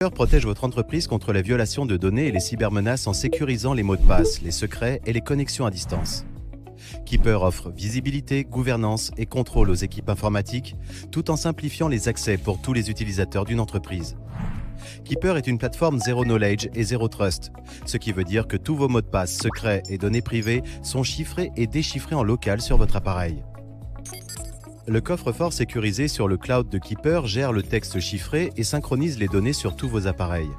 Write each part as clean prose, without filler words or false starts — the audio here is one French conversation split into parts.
Keeper protège votre entreprise contre la violation de données et les cybermenaces en sécurisant les mots de passe, les secrets et les connexions à distance. Keeper offre visibilité, gouvernance et contrôle aux équipes informatiques, tout en simplifiant les accès pour tous les utilisateurs d'une entreprise. Keeper est une plateforme Zero Knowledge et Zero Trust, ce qui veut dire que tous vos mots de passe, secrets et données privées sont chiffrés et déchiffrés en local sur votre appareil. Le coffre-fort sécurisé sur le cloud de Keeper gère le texte chiffré et synchronise les données sur tous vos appareils.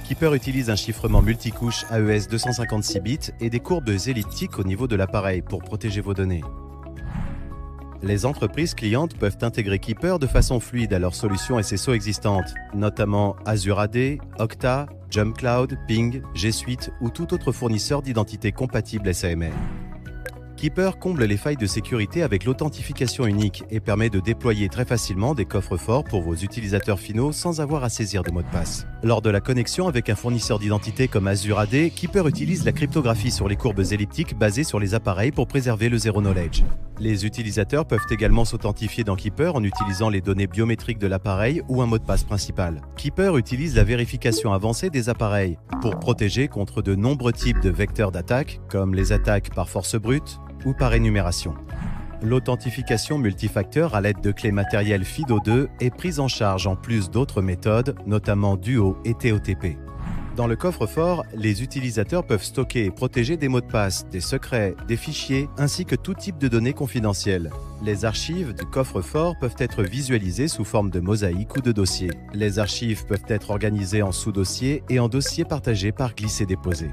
Keeper utilise un chiffrement multicouche AES 256 bits et des courbes elliptiques au niveau de l'appareil pour protéger vos données. Les entreprises clientes peuvent intégrer Keeper de façon fluide à leurs solutions SSO existantes, notamment Azure AD, Okta, Jump Cloud, Ping, G Suite ou tout autre fournisseur d'identité compatible SAML. Keeper comble les failles de sécurité avec l'authentification unique et permet de déployer très facilement des coffres forts pour vos utilisateurs finaux sans avoir à saisir de mots de passe. Lors de la connexion avec un fournisseur d'identité comme Azure AD, Keeper utilise la cryptographie sur les courbes elliptiques basées sur les appareils pour préserver le Zero Knowledge. Les utilisateurs peuvent également s'authentifier dans Keeper en utilisant les données biométriques de l'appareil ou un mot de passe principal. Keeper utilise la vérification avancée des appareils pour protéger contre de nombreux types de vecteurs d'attaque, comme les attaques par force brute ou par énumération. L'authentification multifacteur à l'aide de clés matérielles FIDO2 est prise en charge en plus d'autres méthodes, notamment Duo et TOTP. Dans le coffre-fort, les utilisateurs peuvent stocker et protéger des mots de passe, des secrets, des fichiers, ainsi que tout type de données confidentielles. Les archives du coffre-fort peuvent être visualisées sous forme de mosaïque ou de dossiers. Les archives peuvent être organisées en sous-dossiers et en dossiers partagés par glisser-déposer.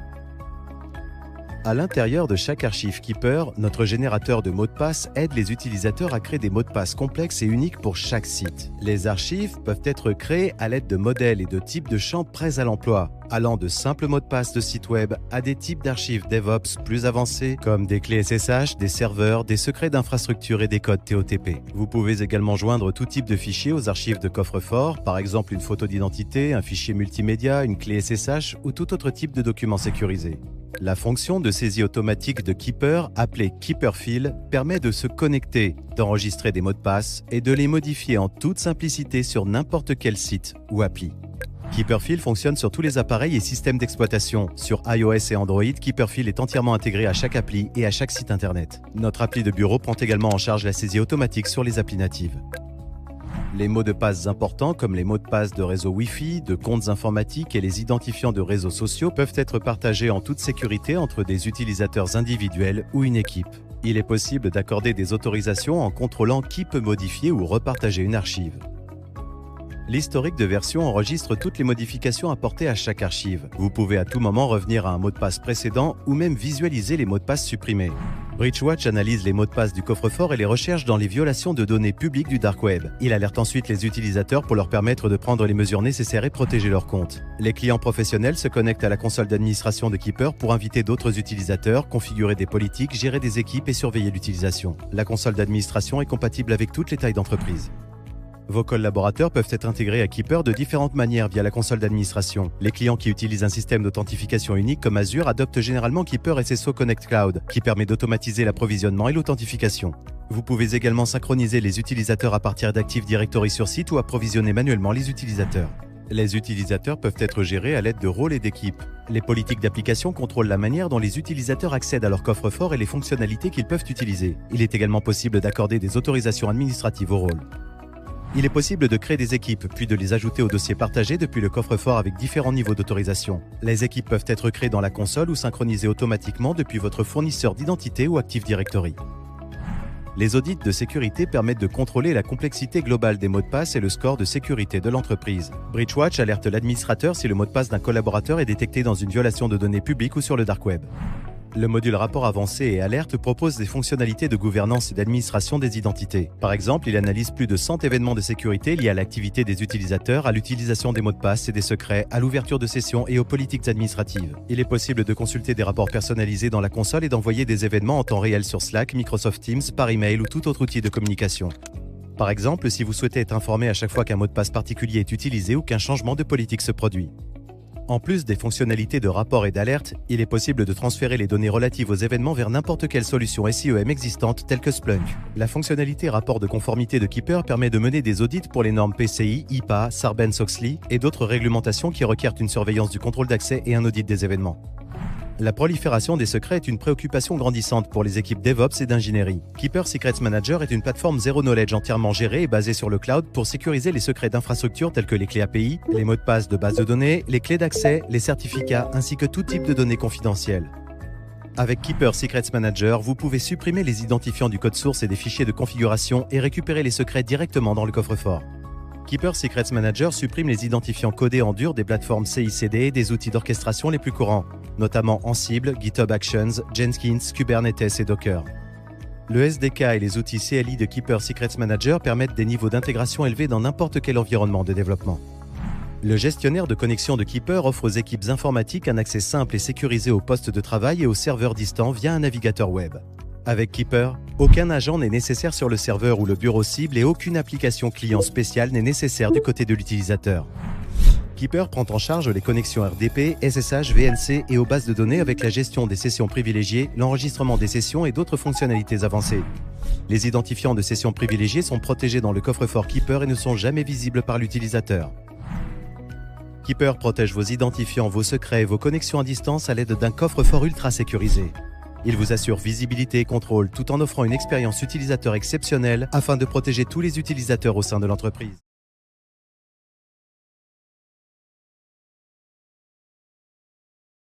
À l'intérieur de chaque archive Keeper, notre générateur de mots de passe aide les utilisateurs à créer des mots de passe complexes et uniques pour chaque site. Les archives peuvent être créées à l'aide de modèles et de types de champs prêts à l'emploi, allant de simples mots de passe de site web à des types d'archives DevOps plus avancés, comme des clés SSH, des serveurs, des secrets d'infrastructure et des codes TOTP. Vous pouvez également joindre tout type de fichiers aux archives de coffre-fort, par exemple une photo d'identité, un fichier multimédia, une clé SSH ou tout autre type de document sécurisé. La fonction de saisie automatique de Keeper, appelée KeeperFill, permet de se connecter, d'enregistrer des mots de passe et de les modifier en toute simplicité sur n'importe quel site ou appli. KeeperFill fonctionne sur tous les appareils et systèmes d'exploitation. Sur iOS et Android, KeeperFill est entièrement intégré à chaque appli et à chaque site internet. Notre appli de bureau prend également en charge la saisie automatique sur les applis natives. Les mots de passe importants comme les mots de passe de réseau Wi-Fi, de comptes informatiques et les identifiants de réseaux sociaux peuvent être partagés en toute sécurité entre des utilisateurs individuels ou une équipe. Il est possible d'accorder des autorisations en contrôlant qui peut modifier ou repartager une archive. L'historique de version enregistre toutes les modifications apportées à chaque archive. Vous pouvez à tout moment revenir à un mot de passe précédent ou même visualiser les mots de passe supprimés. Breachwatch analyse les mots de passe du coffre-fort et les recherche dans les violations de données publiques du dark web. Il alerte ensuite les utilisateurs pour leur permettre de prendre les mesures nécessaires et protéger leur compte. Les clients professionnels se connectent à la console d'administration de Keeper pour inviter d'autres utilisateurs, configurer des politiques, gérer des équipes et surveiller l'utilisation. La console d'administration est compatible avec toutes les tailles d'entreprise. Vos collaborateurs peuvent être intégrés à Keeper de différentes manières via la console d'administration. Les clients qui utilisent un système d'authentification unique comme Azure adoptent généralement Keeper SSO Connect Cloud, qui permet d'automatiser l'approvisionnement et l'authentification. Vous pouvez également synchroniser les utilisateurs à partir d'Active Directory sur site ou approvisionner manuellement les utilisateurs. Les utilisateurs peuvent être gérés à l'aide de rôles et d'équipes. Les politiques d'application contrôlent la manière dont les utilisateurs accèdent à leur coffre-fort et les fonctionnalités qu'ils peuvent utiliser. Il est également possible d'accorder des autorisations administratives aux rôles. Il est possible de créer des équipes, puis de les ajouter au dossier partagé depuis le coffre-fort avec différents niveaux d'autorisation. Les équipes peuvent être créées dans la console ou synchronisées automatiquement depuis votre fournisseur d'identité ou Active Directory. Les audits de sécurité permettent de contrôler la complexité globale des mots de passe et le score de sécurité de l'entreprise. Breachwatch alerte l'administrateur si le mot de passe d'un collaborateur est détecté dans une violation de données publiques ou sur le dark web. Le module rapport avancé et alerte propose des fonctionnalités de gouvernance et d'administration des identités. Par exemple, il analyse plus de 100 événements de sécurité liés à l'activité des utilisateurs, à l'utilisation des mots de passe et des secrets, à l'ouverture de sessions et aux politiques administratives. Il est possible de consulter des rapports personnalisés dans la console et d'envoyer des événements en temps réel sur Slack, Microsoft Teams, par email ou tout autre outil de communication. Par exemple, si vous souhaitez être informé à chaque fois qu'un mot de passe particulier est utilisé ou qu'un changement de politique se produit. En plus des fonctionnalités de rapport et d'alerte, il est possible de transférer les données relatives aux événements vers n'importe quelle solution SIEM existante telle que Splunk. La fonctionnalité rapport de conformité de Keeper permet de mener des audits pour les normes PCI, IPA, Sarbanes-Oxley et d'autres réglementations qui requièrent une surveillance du contrôle d'accès et un audit des événements. La prolifération des secrets est une préoccupation grandissante pour les équipes DevOps et d'ingénierie. Keeper Secrets Manager est une plateforme Zero Knowledge entièrement gérée et basée sur le cloud pour sécuriser les secrets d'infrastructures tels que les clés API, les mots de passe de base de données, les clés d'accès, les certificats ainsi que tout type de données confidentielles. Avec Keeper Secrets Manager, vous pouvez supprimer les identifiants du code source et des fichiers de configuration et récupérer les secrets directement dans le coffre-fort. Keeper Secrets Manager supprime les identifiants codés en dur des plateformes CI/CD et des outils d'orchestration les plus courants, notamment Ansible, GitHub Actions, Jenkins, Kubernetes et Docker. Le SDK et les outils CLI de Keeper Secrets Manager permettent des niveaux d'intégration élevés dans n'importe quel environnement de développement. Le gestionnaire de connexion de Keeper offre aux équipes informatiques un accès simple et sécurisé aux postes de travail et aux serveurs distants via un navigateur web. Avec Keeper, aucun agent n'est nécessaire sur le serveur ou le bureau cible et aucune application client spéciale n'est nécessaire du côté de l'utilisateur. Keeper prend en charge les connexions RDP, SSH, VNC et aux bases de données avec la gestion des sessions privilégiées, l'enregistrement des sessions et d'autres fonctionnalités avancées. Les identifiants de sessions privilégiées sont protégés dans le coffre-fort Keeper et ne sont jamais visibles par l'utilisateur. Keeper protège vos identifiants, vos secrets et vos connexions à distance à l'aide d'un coffre-fort ultra sécurisé. Il vous assure visibilité et contrôle tout en offrant une expérience utilisateur exceptionnelle afin de protéger tous les utilisateurs au sein de l'entreprise.